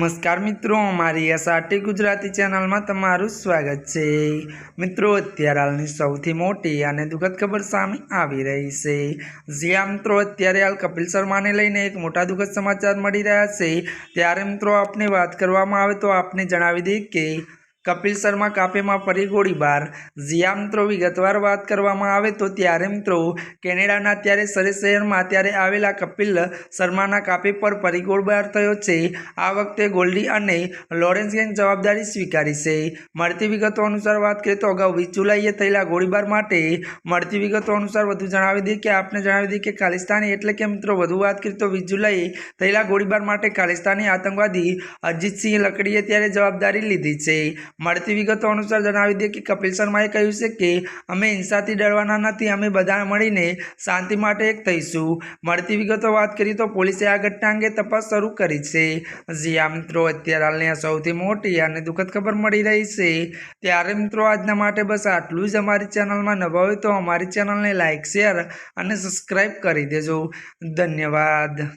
नमस्कार मित्रों, अमारी एसआरटी गुजराती चैनल में तमारुं स्वागत है। मित्रों, अत्यारे हालनी सौथी मोटी अने दुखद खबर सामे आवी रही है। जी हाँ मित्रों, अत्यारे हाल कपिल शर्मा ने लईने एक मोटा दुखद समाचार मळी रह्या छे। त्यारे मित्रों, आपने बात करवामां आवे तो आपने जणावी दઈએ के कपिल शर्मा कापे में फरी गोळीबार। जी हाँ मित्रों, विगतवार बात करवामां आवे तो त्यारे मित्रों केनेडाना त्यारे सरे शहर में त्यारे आवेला कपिल शर्माना कापे पर फरी गोळीबार थयो छे। आ वखते गोल्डी अने लॉरेंस गैंग जवाबदारी स्वीकारी छे। मळती विगतो अनुसार बात करीए तो अगाऊ 20 जुलाईए थयेला गोळीबार माटे मळती विगतो अनुसार वधु जणावी दઈએ के आपने जणावी दઈએ के खालिस्तानी एटले के मित्रों वधु बात करीए तो 20 जुलाईए थयेला गोळीबार माटे खालिस्तानी आतंकवादी अजीत सिंह लकड़ीए त्यारे जवाबदारी लीधी छे। मळती विगतो अनुसार जणावी दઈએ के कपिल शर्माए कह्युं छे के अमे हिंसाथी डरवाना नथी, अमे बधा मळीने शांति माटे एक थईशुं। मळती विगतो बात करीए तो पोलीसे आ घटना अंगे तपास शरू करी छे। जी हाँ मित्रों, अत्यारे हालनी आ सौथी मोटी अने दुखद खबर मळी रही है। त्यारे मित्रों आजना माटे बस आटलुं ज। अमारी चेनल में नवा होय तो अमारी चेनल ने लाइक, शेर अने सब्सक्राइब करी देजो। धन्यवाद।